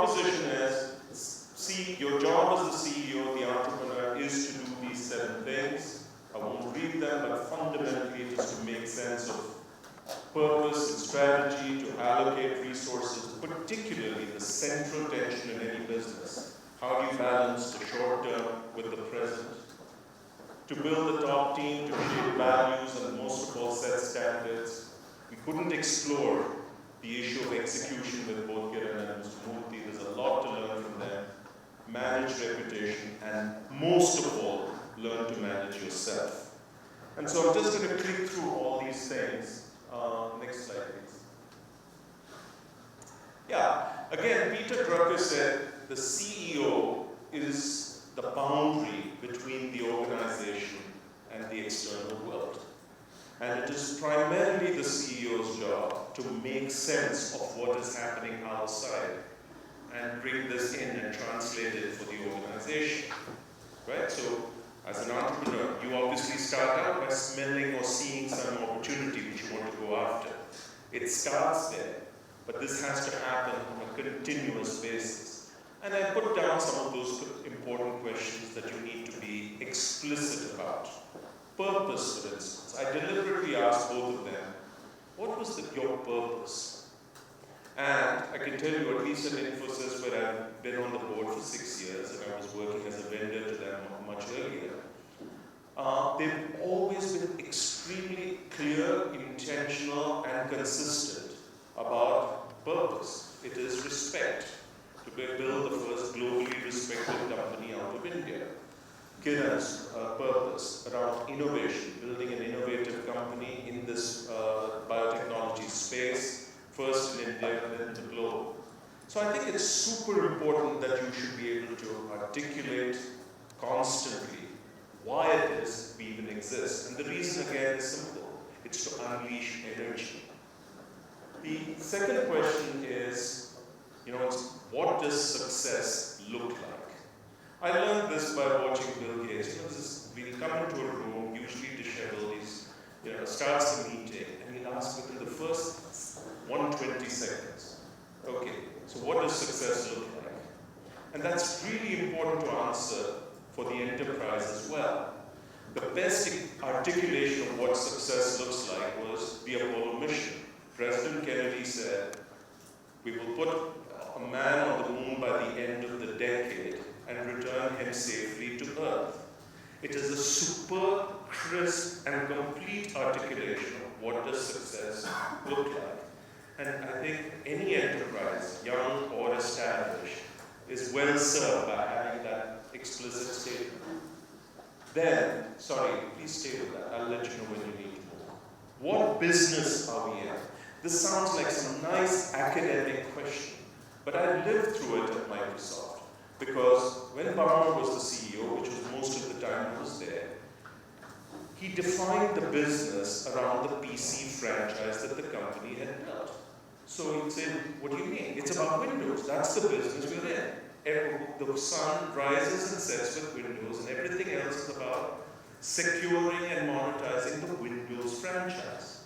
proposition is, see, your job as the CEO, the entrepreneur, is to do these 7 things. I won't read them, but fundamentally it is to make sense of purpose and strategy, to allocate resources, particularly the central tension in any business. How do you balance the short term with the present? To build the top team, to shape values, and most of all set standards. We couldn't explore the issue of execution with both Kiran and Mr. Murthy. There's a lot to learn from them. Manage reputation, and most of all, learn to manage yourself. And so I'm just going to click through all these things. Next slide, please. Yeah, again, Peter Drucker said the CEO is the boundary between the organization and the external world. And it is primarily the CEO's job to make sense of what is happening outside and bring this in and translate it for the organization. Right? So, as an entrepreneur, you obviously start out by smelling or seeing some opportunity which you want to go after. It starts there, but this has to happen on a continuous basis. And I put down some of those important questions that you need to be explicit about. Purpose, for instance. I deliberately asked both of them, what was your purpose? And I can tell you, at least at Infosys, where I've been on the board for 6 years, and I was working as a vendor to them much earlier, they've always been extremely clear, intentional, and consistent about purpose. It is respect, to build the first globally respected company out of India. Kiran's purpose around innovation, building an innovative company in this biotechnology space, first in India and then the globe. So I think it's super important that you should be able to articulate constantly why it is we even exist. And the reason again is simple. It's to unleash energy. The second question is, what does success look like? I learned this by watching Bill Gates. We'll come into a room, usually disheveled, starts the meeting, and he'll ask within the first 120 seconds, okay, so what does success look like? And that's really important to answer for the enterprise as well. The best articulation of what success looks like was the Apollo mission. President Kennedy said, we will put a man on the moon by the end of the decade and return him safely to Earth. It is a super crisp and complete articulation of what does success look like. And I think any enterprise, young or established, is well served by having that explicit statement. Then, please stay with that. I'll let you know when you need to move. What business are we in? This sounds like some nice academic question, but I lived through it at Microsoft. Because when Bharma was the CEO, which was most of the time he was there, he defined the business around the PC franchise that the company had built. So he'd say, what do you mean? It's about Windows. That's the business we're in. The sun rises and sets with Windows, and everything else is about securing and monetizing the Windows franchise.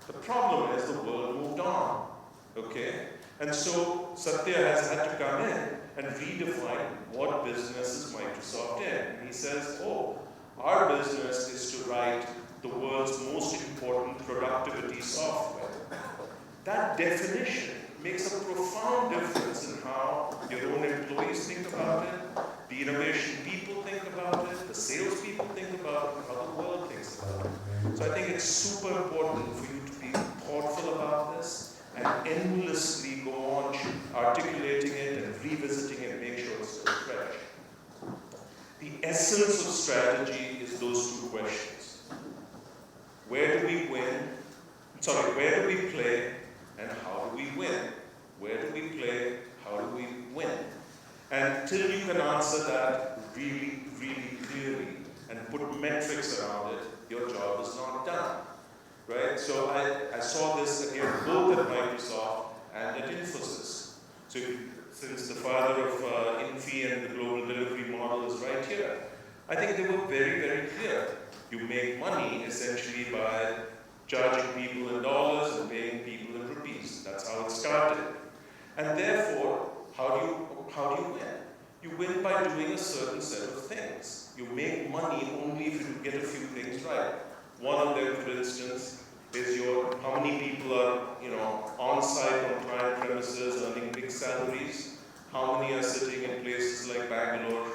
The problem is the world moved on, okay? And so Satya has had to come in and redefine what business is Microsoft in. And he says, our business is to write the world's most important productivity software. That definition makes a profound difference in how your own employees think about it, the innovation people think about it, the sales people think about it, how the world thinks about it. So I think it's super important for you to be thoughtful about this and endlessly go on articulating it and revisiting it, make sure it's still fresh. The essence of strategy is those two questions. Where do we win? Where do we play and how do we win? Where do we play? How do we win? And until you can answer that really, really clearly and put metrics around it, your job is not done. Right? So I saw this again both at Microsoft and at Infosys. So since the father of Infi and the global delivery model is right here, I think they were very, very clear. You make money essentially by charging people in dollars and paying people in rupees. That's how it started. And therefore, how do you win? You win by doing a certain set of things. You make money only if you get a few things right. One of them, for instance, is how many people are on site on client premises earning big salaries. How many are sitting in places like Bangalore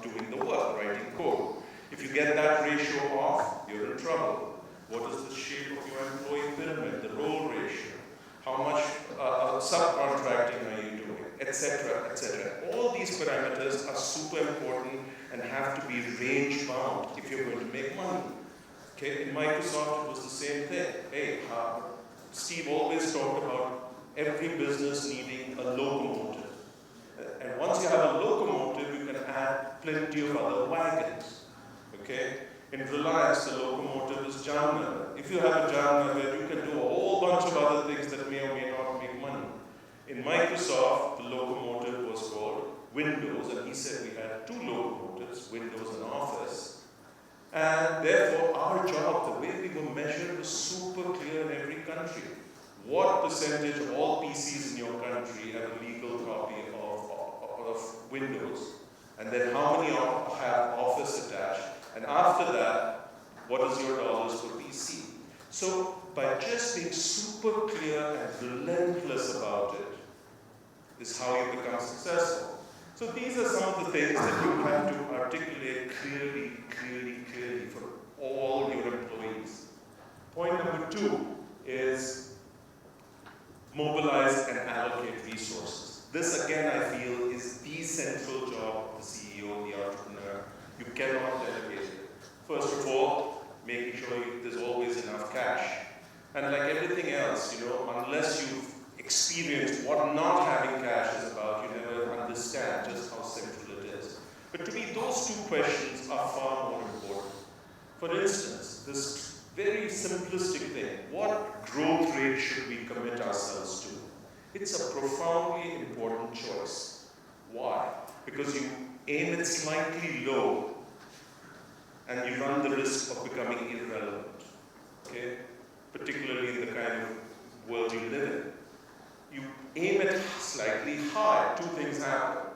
doing the work, writing code? If you get that ratio off, you're in trouble. What is the shape of your employee pyramid, the role ratio? How much subcontracting are you doing, etc., etc. All these parameters are super important and have to be range bound if you're going to make money. Okay, in Microsoft it was the same thing. Hey, Steve always talked about every business needing a locomotive. And once you have a locomotive, you can add plenty of other wagons. Okay? In Reliance, the locomotive is Jamnagar. If you have a Jamnagar, you can do a whole bunch of other things that may or may not make money. In Microsoft, the locomotive was called Windows, and he said we had two locomotives, Windows and Office. And therefore, our job, the way we were measured, was super clear in every country. What percentage of all PCs in your country have a legal copy of Windows? And then how many have Office attached? And after that, what is your dollars per PC? So by just being super clear and relentless about it is how you become successful. So these are some of the things that you have to articulate clearly for all your employees. Point number 2 is mobilize and allocate resources. This again I feel is the central job of the CEO, the entrepreneur. You cannot delegate it. First of all, making sure there's always enough cash. And like everything else, unless you've experienced what not having cash is about, you never understand just how central it is. But to me, those two questions are far more important. For instance, this very simplistic thing, what growth rate should we commit ourselves to? It's a profoundly important choice. Why? Because you aim it slightly low and you run the risk of becoming irrelevant, okay? Particularly in the kind of world you live in. You aim it slightly high, two things happen.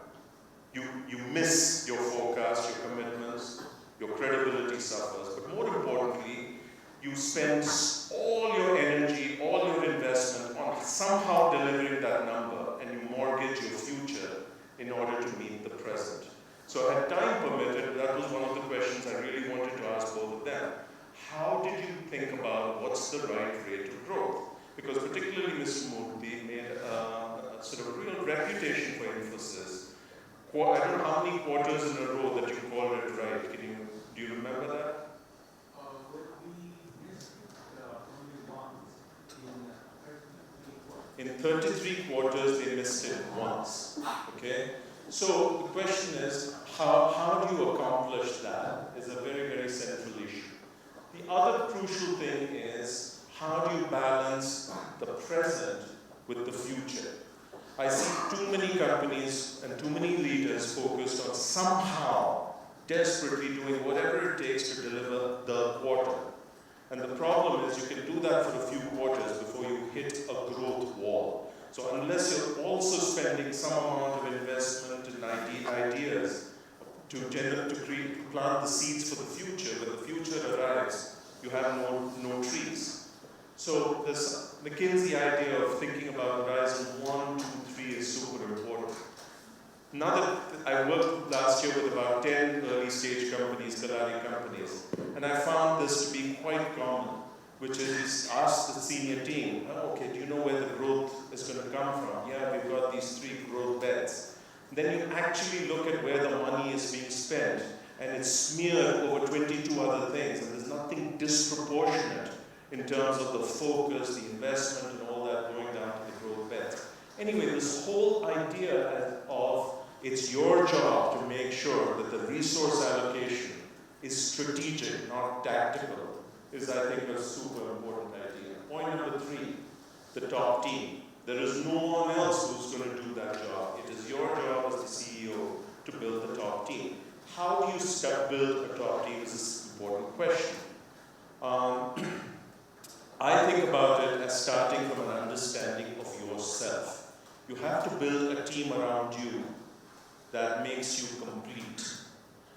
You miss your forecast, your commitments, your credibility suffers, but more importantly, you spend all your energy, all your investment on somehow delivering that number, and you mortgage your future in order to meet the present. So had time permitted, that was one of the questions I really wanted to ask both of them. How did you think about what's the right rate of growth? Because particularly Mr. Murthy made a sort of real reputation for Infosys. I don't know how many quarters in a row that you called it right. Do you remember that? We missed only once in 33 quarters, they missed it once. Okay? So the question is, how do you accomplish that is a very, very central issue. The other crucial thing is, how do you balance the present with the future? I see too many companies and too many leaders focused on somehow desperately doing whatever it takes to deliver the quarter. And the problem is you can do that for a few quarters before you hit a growth wall. So unless you're also spending some amount of investment in ideas to plant the seeds for the future, when the future arrives, you have no trees. So this McKinsey idea of thinking about horizon 1, 2, 3 is super important. Now that I worked last year with about 10 early stage companies, Kalari companies, and I found this to be quite common, which is ask the senior team, okay, do you know where the growth is going to come from? Yeah, we've got these 3 growth bets. Then you actually look at where the money is being spent, and it's smeared over 22 other things, and there's nothing disproportionate in terms of the focus, the investment, and all that going down to the growth bets. Anyway, this whole idea of it's your job to make sure that the resource allocation is strategic, not tactical, is I think a super important idea. Point number 3, the top team. There is no one else who's going to do that job. It is your job as the CEO to build the top team. How do you build a top team is an important question. I think about it as starting from an understanding of yourself. You have to build a team around you that makes you complete.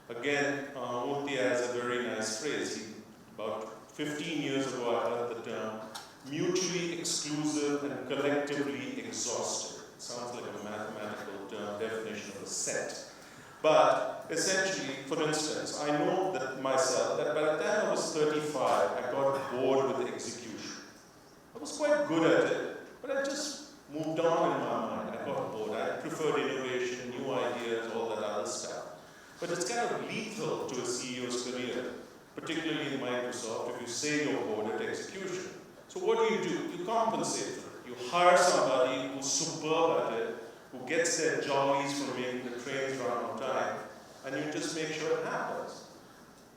Again, Murthy has a very nice phrase. About 15 years ago, I heard the term mutually exclusive and collectively exhausted. It sounds like a mathematical term, definition of a set. But essentially, for instance, I know that myself, that by the time I was 35, I got bored with execution. I was quite good at it, but I just moved on in my mind. I got bored. I preferred innovation, new ideas, all that other stuff. But it's kind of lethal to a CEO's career, particularly in Microsoft, if you say you're bored at execution. So what do? You compensate for it. You hire somebody who's superb at it, who gets their jollies from making the trains run on time, and you just make sure it happens.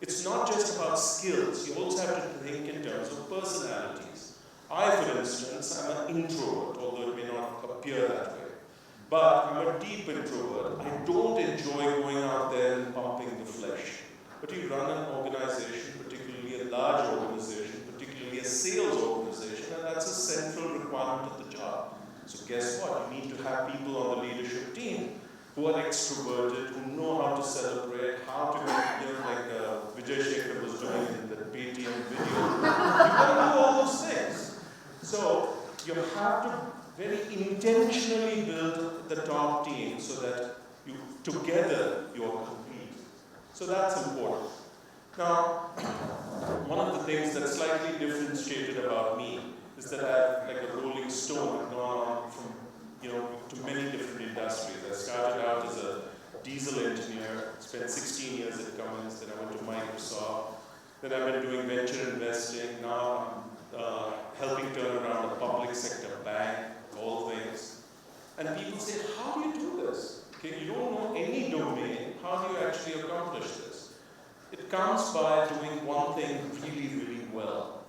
It's not just about skills. You also have to think in terms of personalities. I, for instance, am an introvert, although it may not appear that way. But I'm a deep introvert. I don't enjoy going out there and pumping the flesh. But you run an organization, particularly a large organization, particularly a sales organization, and that's a central requirement of the job. So guess what? You need to have people on the leadership team who are extroverted, who know how to celebrate, how to, like Vijay Shekhar was doing in the Paytm video. You've got to do all those things. So you have to very intentionally build the top team so that you together you are complete. So that's important. Now, one of the things that's slightly differentiated about me is that I have, like a rolling stone, gone on from to many different industries. I started out as a diesel engineer, spent 16 years at Cummins, then I went to Microsoft, then I've been doing venture investing, now I'm helping turn around a public sector bank, all things. And people say, how do you do this? Okay, you don't know any domain, how do you actually accomplish this? It comes by doing one thing really, really well,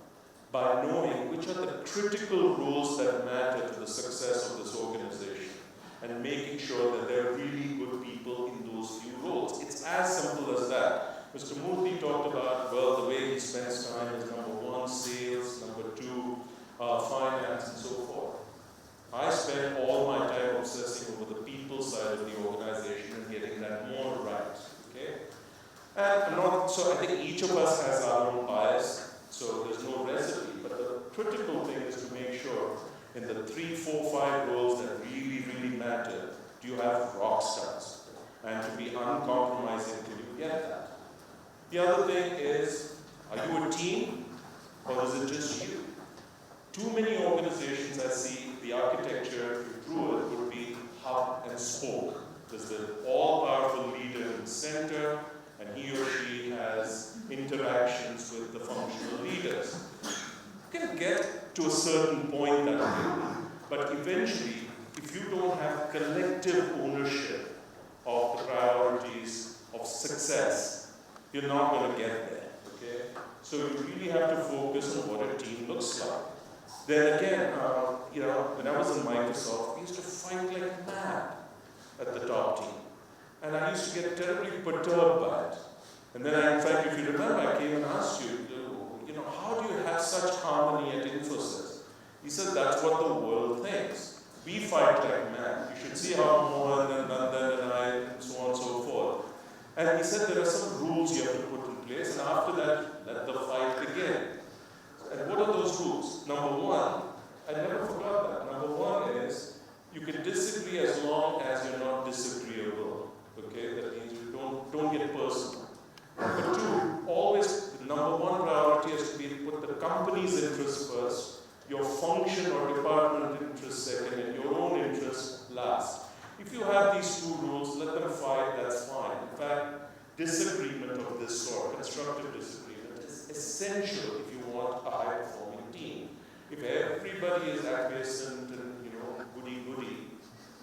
by knowing which are the critical roles that matter to the success of this organization, and making sure that there are really good people in those few roles. It's as simple as that. Mr. Murthy talked about, well, the way he spends time is number one, sales, number two, finance, and so forth. I spend all my time obsessing over the people side of the organization and getting that more right. Okay? And so I think each of us has our own bias, so there's no recipe, but the critical thing is to make sure in the 3, 4, 5 roles that really, really matter, do you have rock stars? And to be uncompromising till you get that. The other thing is, are you a team or is it just you? Too many organizations I see, the architecture, if you drew it, would be hub and spoke. There's the all-powerful leader in the center, and he or she has interactions with the functional leaders. You can get to a certain point that way, but eventually, if you don't have collective ownership of the priorities of success, you're not going to get there. Okay? So you really have to focus on what a team looks like. Then again, when I was in Microsoft, we used to fight like mad at the top team. And I used to get terribly perturbed by it. And then, in fact, if you remember, I came and asked you, how do you have such harmony at Infosys? He said, that's what the world thinks. We fight like mad. You should see how Mohan and Nandan and I, and so on and so forth. And he said, there are some rules you have to put in place, and after that, let the fight begin. And what are those rules? Number one, I never forgot that. Number one is, you can disagree as long as you're not disagreeable. Okay, that means you don't get personal. Number two, always the number one priority has to be to put the company's interests first, your function or department interest second, and your own interest last. If you have these two rules, let them fight, that's fine. In fact, disagreement of this sort, constructive disagreement, is essential if you want a high-performing team. If everybody is acquiescent and goody-goody,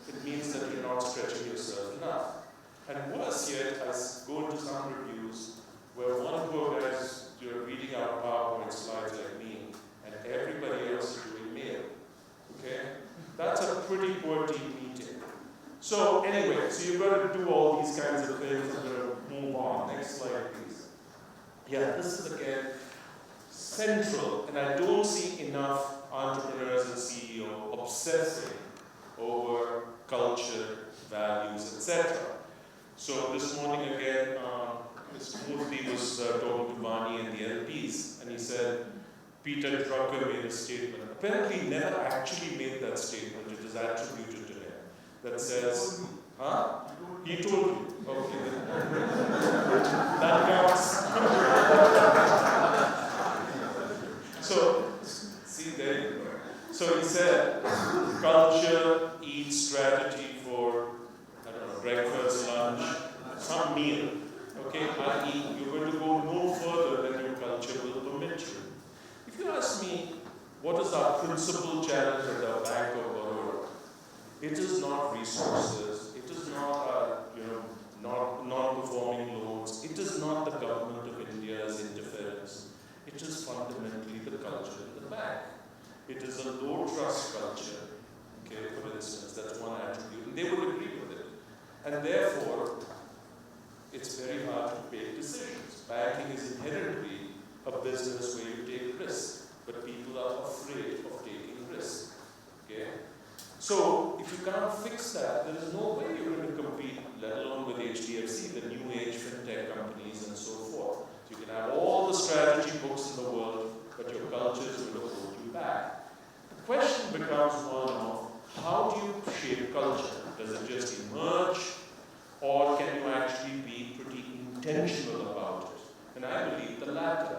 it means that you're not stretching yourself enough. And worse yet, I go into some reviews where one poor guy is reading out PowerPoint slides like me, and everybody else is doing mail. Okay? That's a pretty poor team meeting. So anyway, so you've got to do all these kinds of things. I'm going to move on. Next slide, please. Yeah, this is again central, and I don't see enough entrepreneurs and CEOs obsessing over Peter Drucker made a statement. Apparently, he never actually made that statement. It is attributed to him. That says, huh? He told you. Okay. That counts. So, see, there you go. So he said, culture eats strategy for, I don't know, breakfast, lunch, some meal. Okay, i.e., you're going to go no further than your culture will permit you. If you ask me, what is our principal challenge at the Bank of Baroda? It is not resources. It is not non-performing loans. It is not the government of India's interference. It is fundamentally the culture of the bank. It is a low trust culture. Okay, for instance, that's one attribute, and they would agree with it. And therefore, it's very hard to make decisions. Banking is inherently a business where you take risks, but people are afraid of taking risks. Okay? So, if you can't fix that, there is no way you're going to compete, let alone with HDFC, the new age fintech companies, and so forth. So you can have all the strategy books in the world, but your culture is going to hold you back. The question becomes one of, how do you shape culture? Does it just emerge? Or can you actually be pretty intentional about it? And I believe the latter.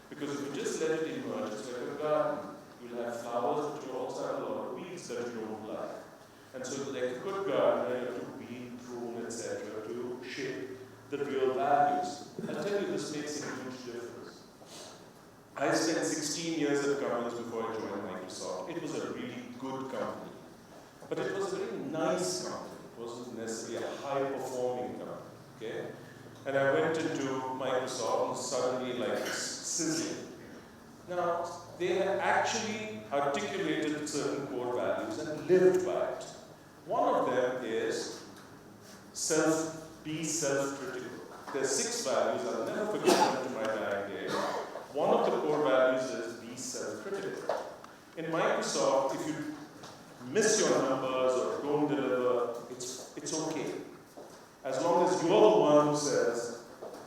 Because if you just let it emerge, it's like a garden. You'll have flowers, but you'll also have a lot of weeds that you don't like. And so like a good gardener, you have to weed, prune, etc. to shape the real values. I'll tell you, this makes a huge difference. I spent 16 years at Cummins before I joined Microsoft. It was a really good company. But it was a very nice company. It wasn't necessarily a high-performing company, okay? And I went into Microsoft and suddenly like sizzling. Now, they had actually articulated certain core values and lived by it. One of them is be self-critical. There's 6 values, I'll never forget them to my dying day. One of the core values is be self-critical. In Microsoft, if you miss your numbers or don't deliver, it's okay. As long as you're the one who says,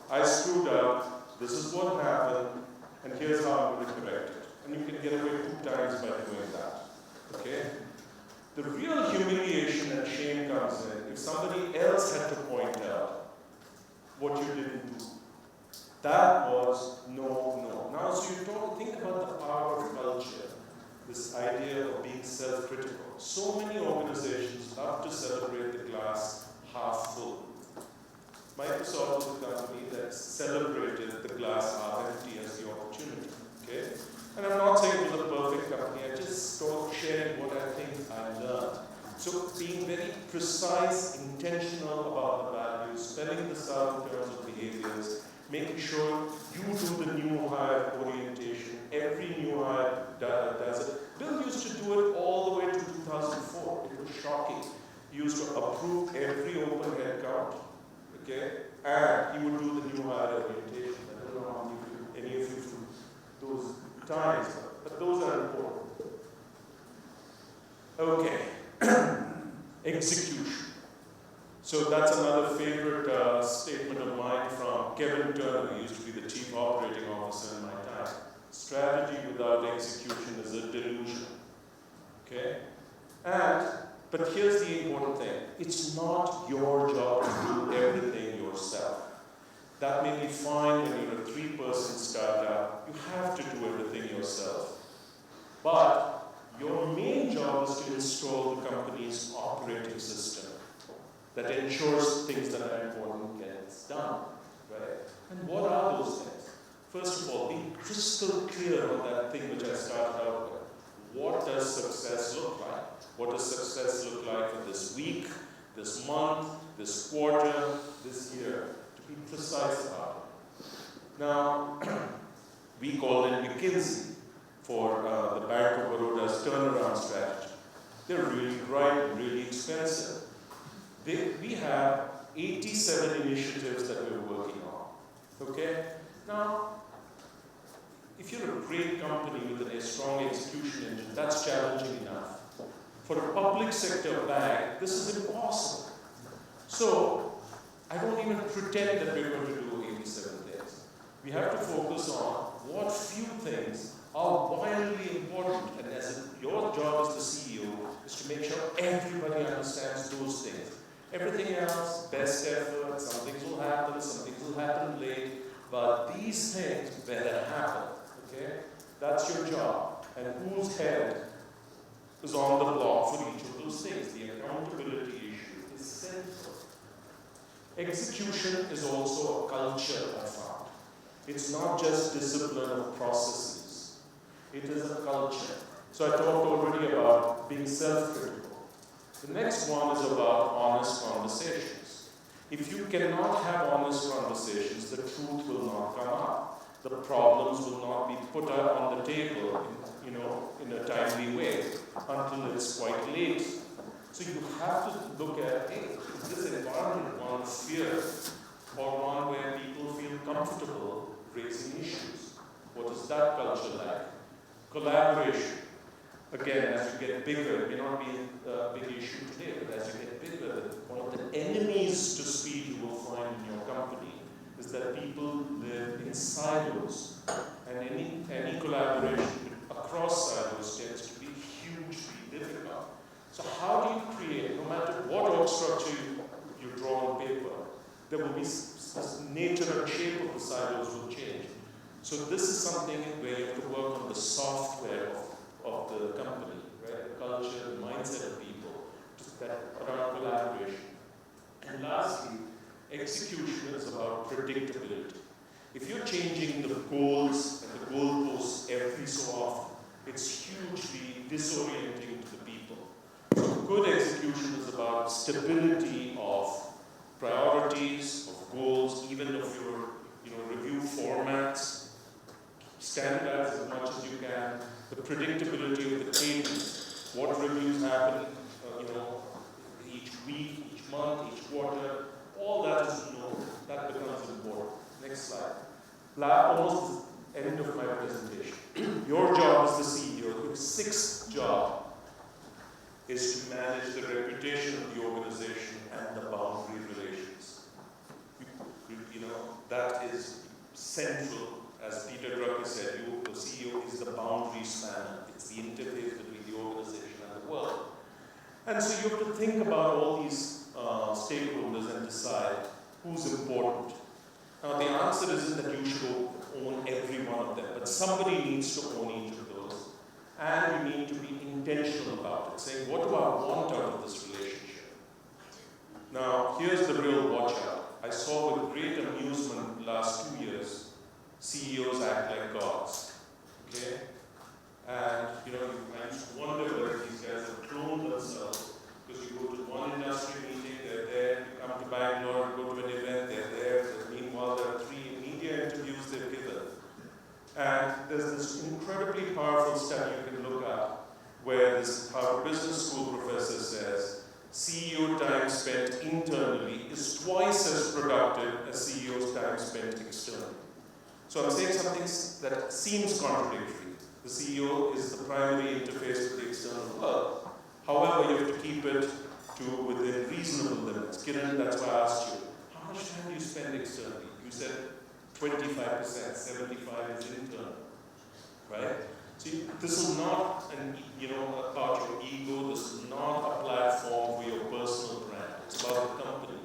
I screwed up, this is what happened, and here's how I'm going to correct it. And you can get away 2 times by doing that. Okay? The real humiliation and shame comes in if somebody else had to point out what you didn't do. That was no. Now, so you think about the power of culture. This idea of being self-critical. So many organizations love to celebrate the glass half full. Microsoft was a company that celebrated the glass half empty as the opportunity. Okay? And I'm not saying it was a perfect company, I just start sharing what I think I learned. So being very precise, intentional about the values, spelling this out in terms of behaviors, making sure you do the new hire orientation. Every new hire does it. Bill used to do it all the way to 2004. It was shocking. He used to approve every open head count, okay? And he would do the new hire orientation. I don't know how any of you do those times, but those are important. Okay. Execution. So that's another favorite statement of mine from Kevin Turner, who used to be the chief operating officer in my time. Strategy without execution is a delusion. Okay? But here's the important thing. It's not your job to do everything yourself. That may be fine when you're a 3-person startup. You have to do everything yourself. But your main job is to install the company's operating system that ensures things that are important gets done, right? And what are those things? First of all, be crystal clear on that thing which I started out with. What does success look like? What does success look like for this week, this month, this quarter, this year? To be precise about it. Now, we call it McKinsey for the Bank of Baroda's turnaround strategy. They're really bright and really expensive. We have 87 initiatives that we're working on. Okay? Now, if you're a great company with a strong execution engine, that's challenging enough. For a public sector bank, this is impossible. So, I don't even pretend that we're going to do 87 things. We have to focus on what few things are wildly important. And your job as the CEO is to make sure everybody understands those things. Everything else, best effort, some things will happen, some things will happen late, but these things better happen, okay? That's your job. And whose head is on the block for each of those things? The accountability issue is central. Execution is also a culture, I found. It's not just discipline or processes. It is a culture. So I talked already about being self-critical. The next one is about honest conversations. If you cannot have honest conversations, the truth will not come up. The problems will not be put out on the table in a timely way until it's quite late. So you have to look at, hey, is this environment one of fear or one where people feel comfortable raising issues? What is that culture like? Collaboration. Again, as you get bigger, it may not be a big issue today, but as you get bigger, one of the enemies to speed you will find in your company is that people live in silos. And any collaboration across silos tends to be hugely difficult. So how do you create, no matter what org structure you draw on paper, there will be nature and shape of the silos will change. So this is something where you have to work on the software of the company, right? The culture, the mindset of people, around collaboration. And lastly, execution is about predictability. If you're changing the goals and the goalposts every so often, it's hugely disorienting to the people. So good execution is about stability of priorities, of goals, even of your review formats, standardize as much as you can, the predictability of the cadence, what reviews happen, each week, each month, each quarter, all that is known. That becomes important. Next slide. Almost the end of my presentation. Your job as the CEO, your sixth job, is to manage the reputation of the organization and the boundary relations. That is central. As Peter Drucker said, the CEO is the boundary spanner. It's the interface between the organization and the world. And so you have to think about all these stakeholders and decide who's important. Now the answer isn't that you should own every one of them, but somebody needs to own each of those. And you need to be intentional about it, saying, what do I want out of this relationship? Now, here's the real watch out. I saw with great amusement last 2 years, CEOs act like gods. Okay? And I used to wonder whether these guys have cloned themselves, because you go to one industry meeting, they're there, you come to Bangalore, go to an event, they're there, meanwhile there are 3 media interviews they've given. And there's this incredibly powerful study you can look at, where this Harvard Business School professor says, CEO time spent internally is twice as productive as CEO's time spent externally. So I'm saying something that seems contradictory. The CEO is the primary interface with the external world. However, you have to keep it to within reasonable limits. Kiran, that's why I asked you, how much time do you spend externally? You said 25%, 75% is internal, right? So this is not about your ego. This is not a platform for your personal brand. It's about the company.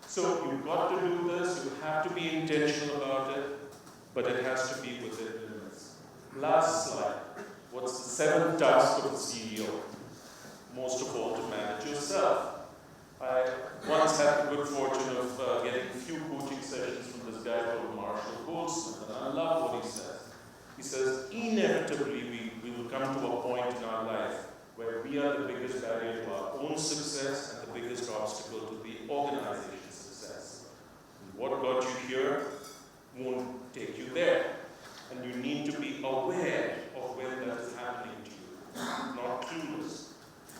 So you've got to do this. You have to be intentional about it, but it has to be within limits. Last slide. What's the 7th task of the CEO? Most of all, to manage yourself. I once had the good fortune of getting a few coaching sessions from this guy called Marshall Goldsmith, and I love what he says. He says, inevitably we will come to a point in our life where we are the biggest barrier to our own success and the biggest obstacle to the organization's success. And what got you here won't take you there. And you need to be aware of when that is happening to you, not clueless.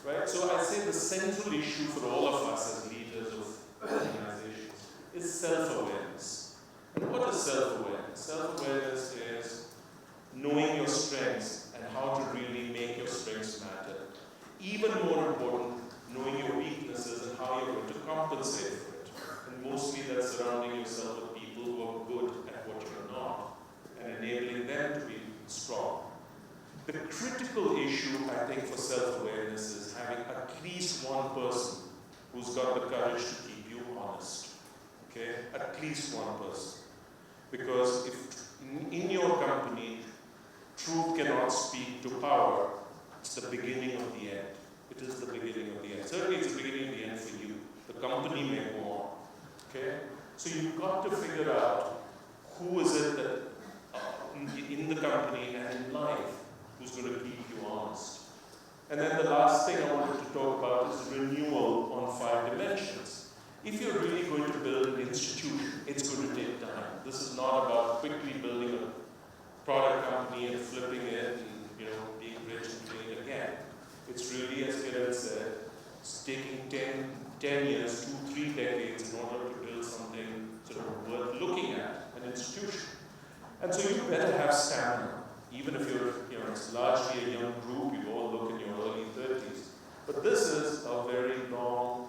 Right? So I say the central issue for all of us as leaders of organizations is self-awareness. And what is self-awareness? Self-awareness is knowing your strengths and how to really make your strengths matter. Even more important, knowing your weaknesses and how you're going to compensate for it. And mostly that's surrounding yourself with people who are good at what you're not and enabling them to be strong. The critical issue, I think, for self-awareness is having at least one person who's got the courage to keep you honest. Okay? At least one person. Because if in your company, truth cannot speak to power, it's the beginning of the end. It is the beginning of the end. Certainly it's the beginning of the end for you. The company may go on. Okay? So you've got to figure out who is it that in the company and in life who's going to keep you honest. And then the last thing I wanted to talk about is renewal on 5 dimensions. If you're really going to build an institution, it's going to take time. This is not about quickly building a product company and flipping it and being rich and doing it again. It's really, as Kiran said, it's taking 10 years, 2, 3 decades in order to build something sort of worth looking at, an institution. And so you better have stamina. Even if you're, it's largely a young group, you all look in your early 30s. But this is a very long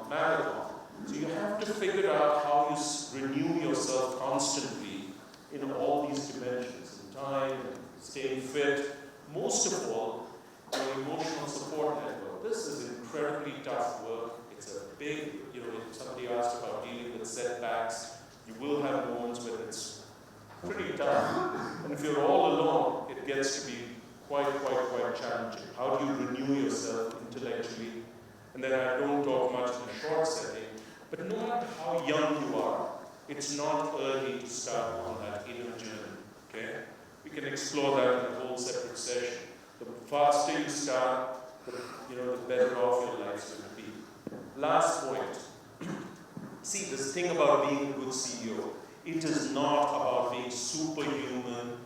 marathon. So you have to figure out how you renew yourself constantly in all these dimensions, in time, staying fit. Most of all, your emotional support network. This is incredibly tough work. It's a big, if somebody asked about dealing with setbacks, you will have moments where it's pretty tough. And if you're all alone, it gets to be quite challenging. How do you renew yourself intellectually? And then I don't talk much in a short setting, but no matter how young you are, it's not early to start on that inner journey, okay? We can explore that in a whole separate session. The faster you start, the better off your life's going to be. Last point. See, this thing about being a good CEO, it is not about being superhuman,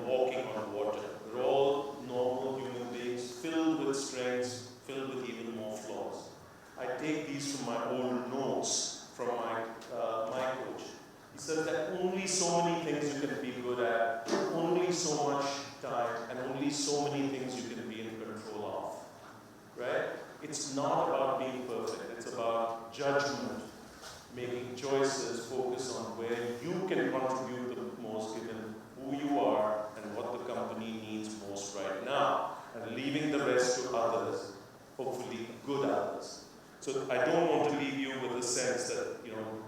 walking on water. We're all normal human beings, filled with strengths, filled with even more flaws. I take these from my old notes from my coach. He said that only so many things you can be good at, only so much time, and only so many things you can be in control of. Right? It's not about being perfect. It's about judgment, making choices, focus on where you can contribute the most given who you are and what the company needs most right now, and leaving the rest to others, hopefully good others. So I don't want to leave you with the sense that,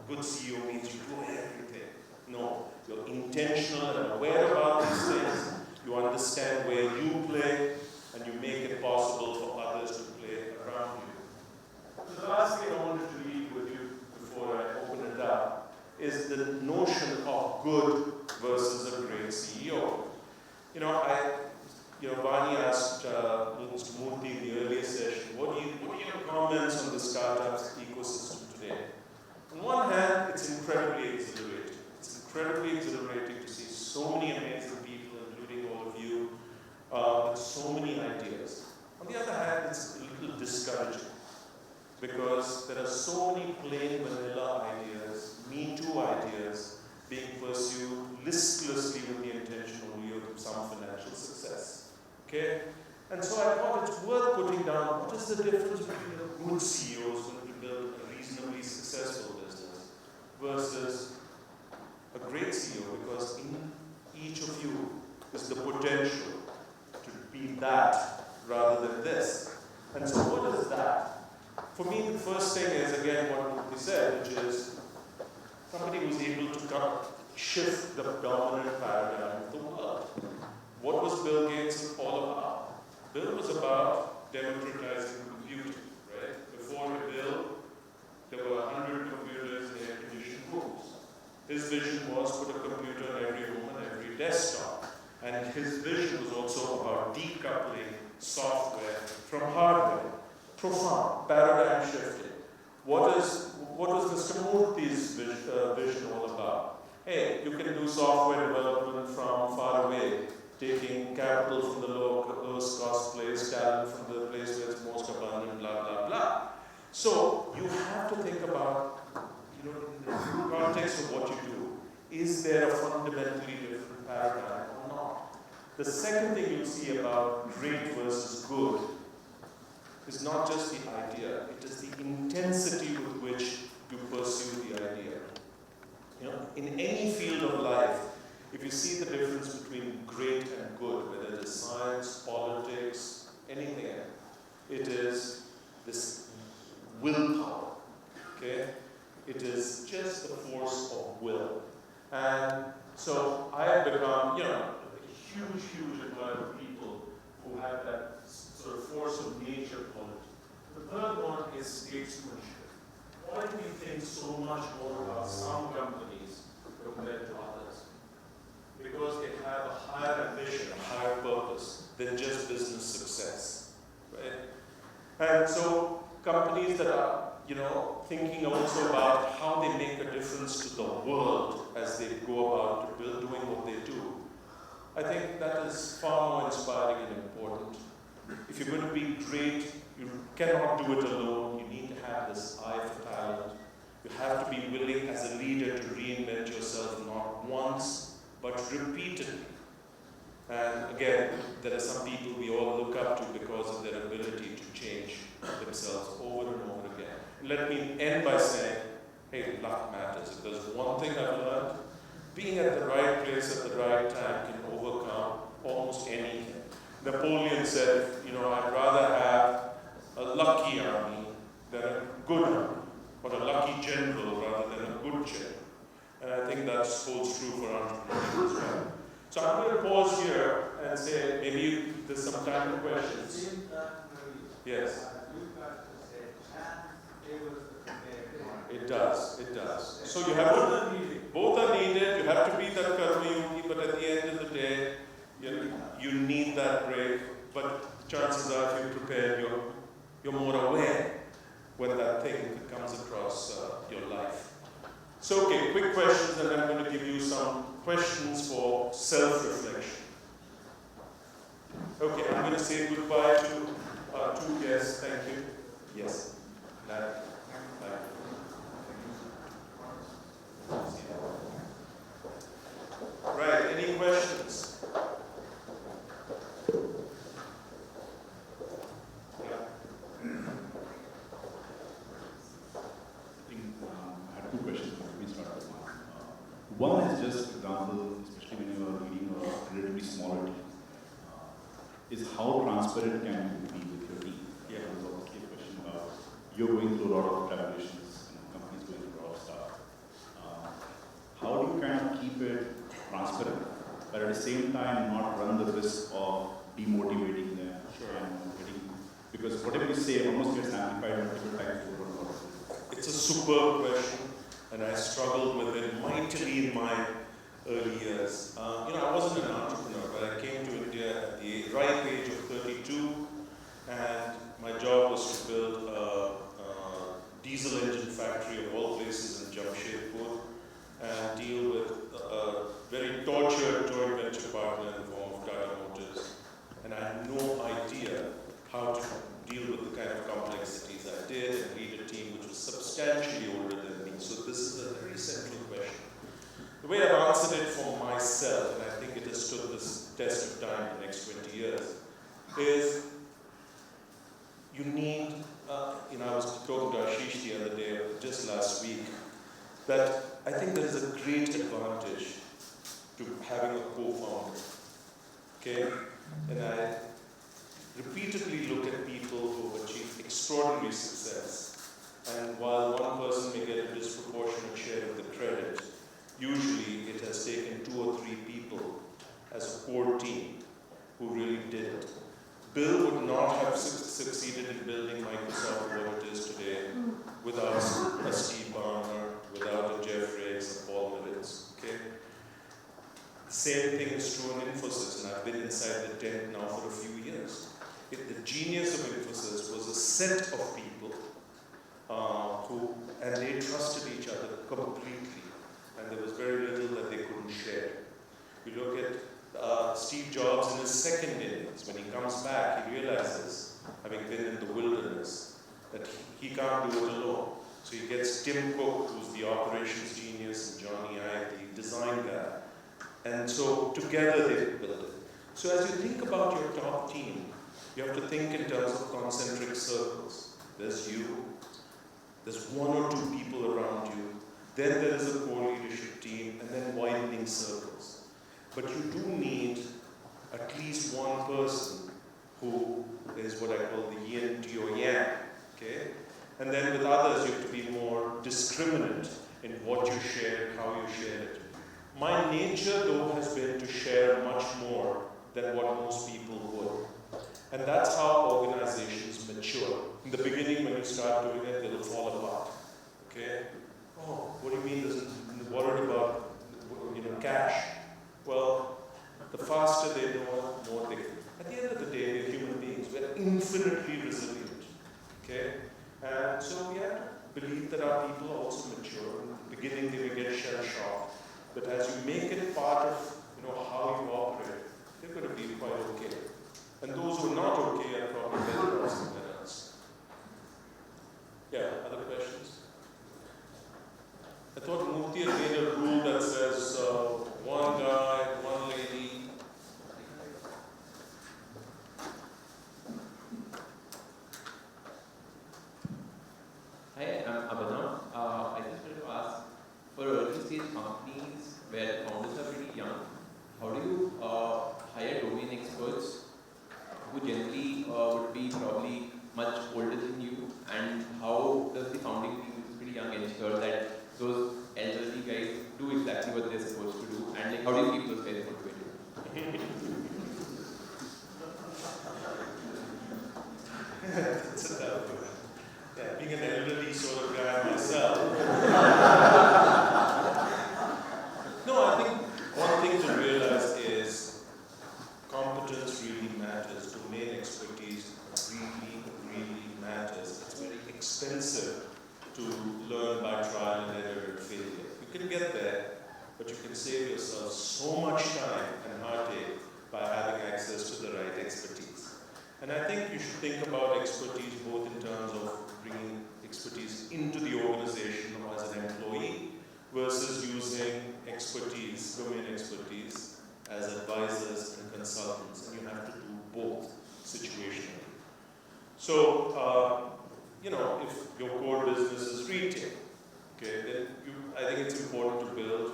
good CEO means you do everything. No, you're intentional and aware about these things. You understand where you play, and you make it possible for others to play around you. The last thing I wanted to leave with you before I open it up is the notion of good versus a great CEO. Vani asked Mr. Murthy in the earlier session, what are your comments on the startups ecosystem today? On one hand, it's incredibly exhilarating. It's incredibly exhilarating to see so many amazing people, including all of you, with so many ideas. On the other hand, it's a little discouraging because there are so many plain vanilla ideas, Me Too ideas, being pursued listlessly with the intention only of some financial success. Okay? And so I thought it's worth putting down what is the difference between a good CEO who's going to build a reasonably successful business versus a great CEO, because in each of you is the potential to be that rather than this. And so what is that? For me, the first thing is, again, what he said, which is somebody who's able to shift the dominant paradigm of the world. What was Bill Gates all about? Bill was about democratizing computing, right? Before Bill, there were 100 computers in air-conditioned rooms. His vision was put a computer in every room and every desktop. And his vision was also about decoupling software from hardware. Profound, paradigm shifting. What was Mr. Murthy's vision all about? Hey, you can do software development from far away, taking capital from the lowest cost place, talent from the place where it's most abundant, blah, blah, blah. So you have to think about, in the context of what you do, is there a fundamentally different paradigm or not? The second thing you'll see about great versus good is not just the idea, it is the intensity with which you pursue the idea. In any field of life, if you see the difference between great and good, whether it is science, politics, anything, it is this willpower, okay? It is just the force of will. And so I have become, a huge admirer of people who have that sort of force of nature quality. The third one is statesmanship. Why do we think so much more about some companies compared to others? Because they have a higher ambition, a higher purpose than just business success, right? And so companies that are, thinking also about how they make a difference to the world as they go about doing what they do, I think that is far more inspiring and important. If you're going to be great, you cannot do it alone. You need to have this eye for talent. You have to be willing as a leader to reinvent yourself not once, but repeatedly. And again, there are some people we all look up to because of their ability to change themselves over and over again. Let me end by saying, hey, luck matters. If there's one thing I've learned, being at the right place at the right time can overcome almost anything. Napoleon said, I'd rather have a lucky army than a good army, or a lucky general rather than a good general. And I think that holds true for entrepreneurs as well. So I'm going to pause here and say, maybe there's some time for questions. Yes. It does. So you have to, both are needed. You have to be that karma-yogi, but at the end of the day, you need that break. But chances are, if you're prepared, you're more aware when that thing comes across your life. So, okay, quick questions, and I'm going to give you some questions for self-reflection. Okay, I'm going to say goodbye to our two guests. Thank you. Yes. Right, any questions? I have two questions. Let me start with one. One is just, for example, especially when you are leading a relatively smaller team, is how transparent can you be with your team? Yeah. There's obviously a question about you're going through a lot of collaborations, companies going through a lot of stuff. How do you kind of keep it transparent, but at the same time not run the risk of demotivating them? Sure. Because whatever you say almost gets amplified multiple times over and over. It's a superb question, and I struggled with it mightily in my early years. I wasn't an entrepreneur, but I came to India at the ripe age of 32, and my job was to build a diesel engine factory of all places in Jamshedpur and deal with a very tortured joint venture partner in the form of Tata Motors. And I had no idea how to deal with the kind of complexities I did and lead a team which was substantially older than me. So this is a very central question. The way I've answered it for myself, and I think it has stood this test of time the next 20 years, is you need, I was talking to Ashish the other day, just last week, that I think there is a great advantage to having a co-founder, okay? And I repeatedly look at people who have achieved extraordinary success, and while one person may get a disproportionate share of the credit, usually it has taken 2 or 3 people as a core team who really did it. Bill would not have succeeded in building Microsoft what it is today without a Steve Ballmer, without a Jeff Riggs, a Paul Millins, okay? The same thing is true in Infosys, and I've been inside the tent now for a few years. The genius of Infosys was a set of people and they trusted each other completely, and there was very little that they couldn't share. You look at Steve Jobs in his second innings. When he comes back, he realizes, having been in the wilderness, that he can't do it alone. So he gets Tim Cook, who's the operations genius, and Johnny Ive, the design guy. And so together they build it. So as you think about your top team, you have to think in terms of concentric circles. There's you, there's 1 or 2 people around you, then there is a core leadership team, and then widening circles. but you do need at least one person who is what I call the yin to your yang, okay? And then with others, you have to be more discriminate in what you share, how you share it. My nature, though, has been to share much more than what most people would. And that's how organizations mature. In the beginning, when you start doing it, it'll fall apart, okay? Oh, what do you mean there's worried about, cash? Well, the faster they know, more they can. At the end of the day, we're human beings. We're infinitely resilient, okay? And so we have to believe that our people are also mature. In the beginning, they may get shell-shocked. But as you make it part of how you operate, they're going to be quite okay. And those who are not okay are probably better off somewhere else. Yeah, other questions? I thought Murthy had made a rule that says one guy, one lady. Hi, I'm Abhinav. I just wanted to ask, for early stage companies where the founders are pretty young, how do you hire domain experts who generally would be probably much older than you, and how does the founding team, which is pretty young, ensure that those elderly guys do exactly what they're supposed to do, and how do you keep those guys motivated? That's a tough one. Yeah, being an elderly sort of guy myself. No, I think one thing to realize is competence really matters. Domain expertise really matters. It's very expensive to learn by trial and error and failure. You can get there, but you can save yourself so much time and heartache by having access to the right expertise. And I think you should think about expertise both in terms of bringing expertise into the organization or as an employee versus using expertise, domain expertise, as advisors and consultants. And you have to do both situationally. So, if your core business is retail, okay, then I think it's important to build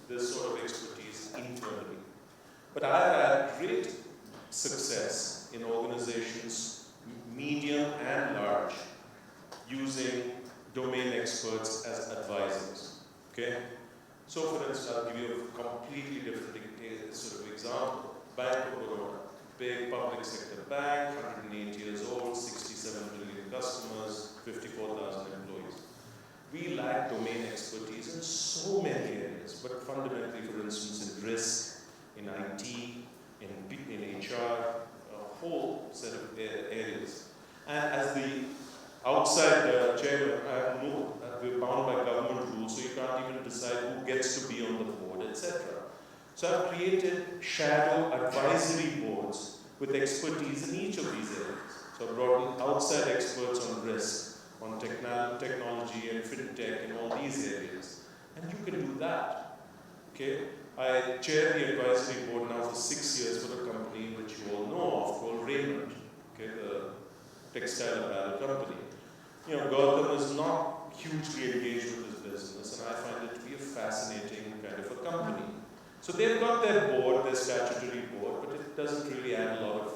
this sort of expertise internally. But I've had great success in organizations, medium and large, using domain experts as advisors. Okay? So, for instance, I'll give you a completely different sort of example. Bank of Baroda, big public sector bank, 108 years old, 67 million customers, 54,000 employees. We lack domain expertise in so many areas, but fundamentally, for instance, in risk, in IT, in HR, a whole set of areas. And as the outside chairman, we're bound by government rules, so you can't even decide who gets to be on the board, etc. So I've created shadow advisory boards with expertise in each of these areas. So I brought in outside experts on risk, on technology and fintech and all these areas. And you can do that. Okay? I chair the advisory board now for 6 years for a company which you all know of called Raymond, okay, the textile apparel company. Gautam is not hugely engaged with his business, and I find it to be a fascinating kind of a company. So they've got their board, their statutory board, but it doesn't really add a lot of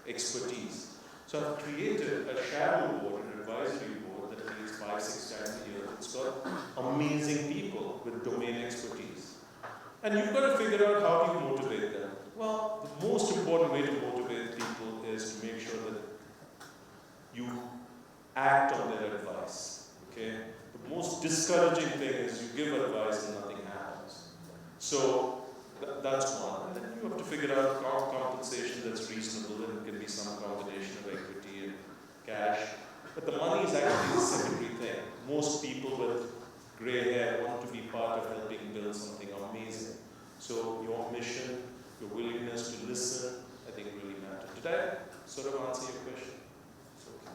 expertise. So I've created a shadow board, an advisory board that meets 5-6 times a year. It's got amazing people with domain expertise. And you've got to figure out how do you motivate them. Well, the most important way to motivate people is to make sure that you act on their advice. Okay? The most discouraging thing is you give advice and nothing happens. So that's one. And then you have to figure out compensation that's reasonable, and it can be some combination of equity and cash. But the money is actually the secondary thing. Most people with gray hair want to be part of helping build something amazing. So your mission, your willingness to listen, I think really matter. Did I sort of answer your question? It's okay.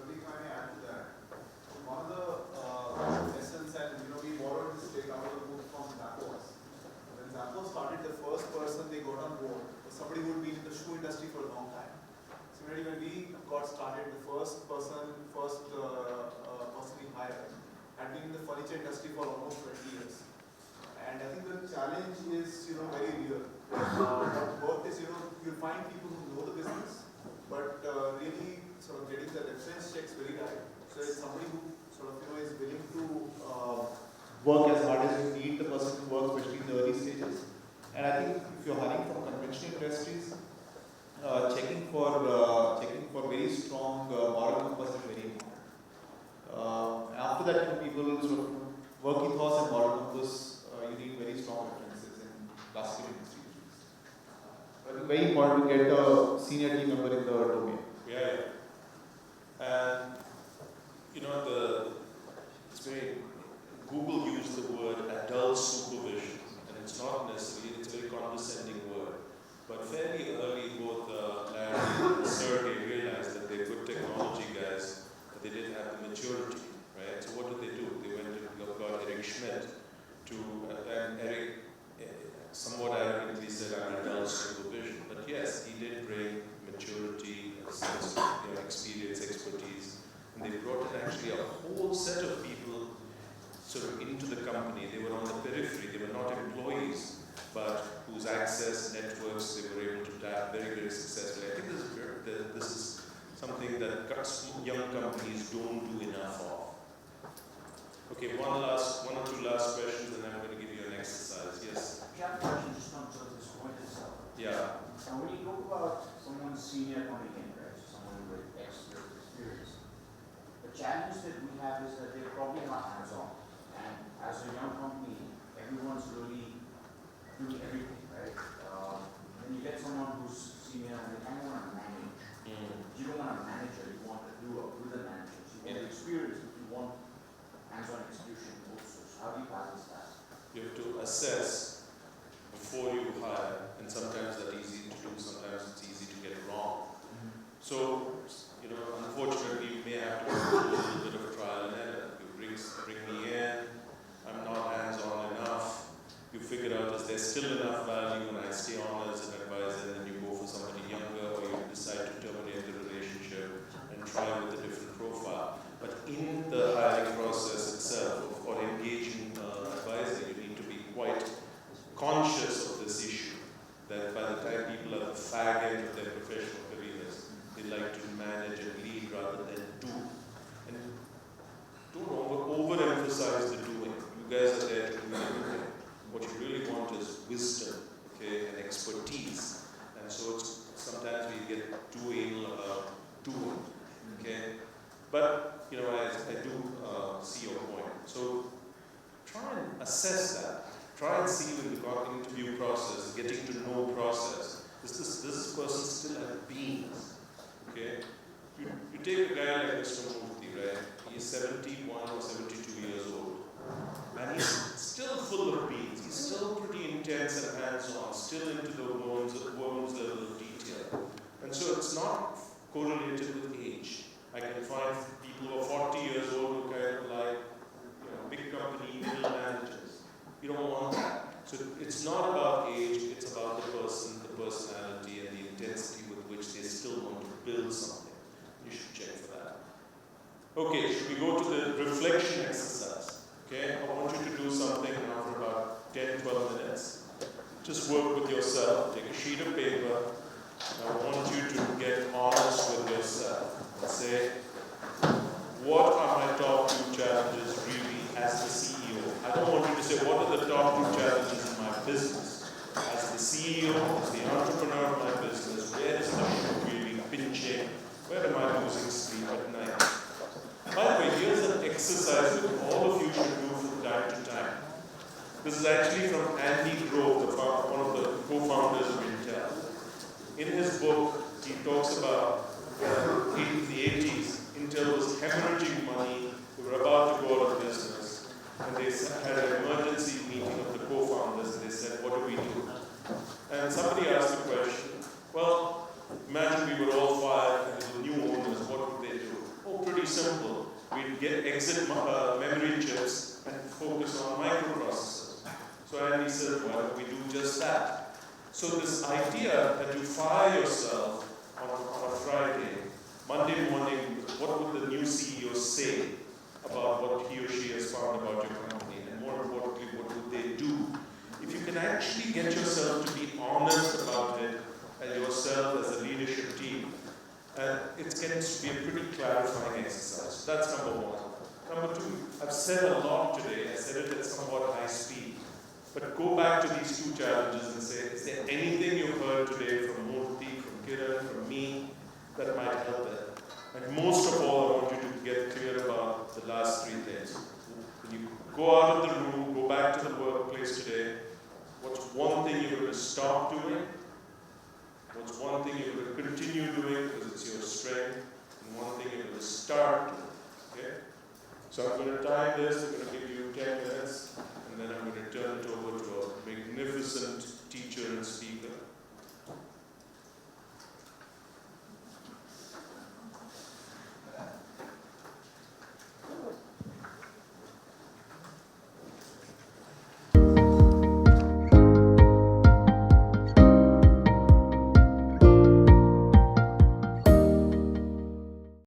Ravi, if I may add to that, one of the lessons, and we borrowed this take out of the book from Zappos. When Zappos started, the first person they got on board was somebody who had been in the shoe industry for a long time. Similarly, when we got started, the first person we hired had been in the furniture industry for almost 20 years. And I think the challenge is, very real. What is, you find people who know the business, but really sort of getting the reference checks very high. So it's somebody who sort of, is willing to work as hard as you need the person to work, especially in the early stages. And I think if you're hiring from conventional industries, checking for very strong moral compass is very important. After that, people sort of work ethos and moral compass, you need very strong references in classical institutions. But it's very important to get a senior team member in the domain. Yeah. And it's very, Google used the word adult supervision, and it's not necessarily, it's a very condescending word. But fairly early, both Larry and Sergey realized that they're good technology guys, but they didn't have the maturity, right? So what did they do? They went and got Eric Schmidt to, and Eric somewhat arrogantly said, I'm adult supervision. But yes, he did bring maturity, a sense of experience, expertise. And they brought in actually a whole set of people sort of into the company. They were on the periphery, they were not employees, but whose access networks they were able to tap very, very successfully. I think this is something that young companies don't do enough of. Okay, one or two last questions, and then I'm going to give you an exercise. Yes? I have a question just on this point itself. Yeah. Now, when you talk about someone senior coming in, right, so someone with experience, the challenge that we have is that they're probably not hands-on. And as a young company, everyone's really doing everything, right? When you get someone who's senior and they kind of want to manage, you don't want a manager, you want to do the manager. So you want experience, but you want hands-on execution also. So how do you balance that? You have to assess before you hire, and sometimes that's easy to do, sometimes it's easy to get wrong. So, unfortunately, you may have to do a little bit of trial and error. You bring me in, I'm not hands-on enough. You figure out, is there still enough value when I stay on as an advisor, and then you go for somebody younger, or you decide to terminate the relationship and try with a different profile. But in the hiring process itself, or engaging advisor, you need to be quite conscious of this issue, that by the time people are the fag end of their professional careers, they like to manage and lead rather than do. And don't overemphasize the doing. You guys are there to do everything. What you really want is wisdom, okay, and expertise. And so sometimes we get too anal about doing, okay. But I do see your point. So try and assess that. Try and see in the interview process, getting to know process. Does this person still have beans? Okay? You take a guy like Mr. Murthy, right? He's 71 or 72 years old. And he's still full of beans. He's still pretty intense and hands-on, still into the worms level of detail. And so it's not correlated with age. I can find people who are 40 years old who kind of like, big company, middle managers. You don't want that. So it's not about age, it's about the person, the personality, and the intensity with which they still want to build something. You should check for that. Okay, should we go to the reflection exercise? Okay, I want you to do something now for about 10-12 minutes. Just work with yourself, take a sheet of paper, and I want you to get honest with yourself and say, what are my top 2 challenges really as the CEO? I don't want you to say, what are the top 2 challenges in my business? As the CEO, as the entrepreneur of my business, where is the shoe really pinching? Where am I losing sleep at night? By the way, here's an exercise that all of you should do from time to time. This is actually from Andy Grove, one of the co-founders of Intel. In his book, he talks about in the 80s, Intel was hemorrhaging money, they were about to go out of business, and they had an emergency meeting of the co-founders, and they said, what do we do? And somebody asked the question, well, imagine we were all fired and there were new owners, what would they do? Oh, pretty simple. We'd exit memory chips and focus on microprocessors. So Andy said, why don't we do just that? So this idea that you fire yourself on a Friday, Monday morning, what would the new CEO say about what he or she has found about your company? And more importantly, what would they do it gets to be a pretty clarifying exercise. That's number one. Number two, I've said a lot today. I said it at somewhat high speed. But go back to these two challenges and say, is there anything you've heard today from Murthy, from Kiran, from me, that might help them? And most of all, I want you to get clear about the last three things. When you go out of the room, go back to the workplace today, what's one thing you're going to stop doing? What's one thing you're going to continue doing because it's your strength? And one thing you're going to start doing. Okay? So I'm going to time this, I'm going to give you 10 minutes, and then I'm going to turn it over to a magnificent teacher and speaker.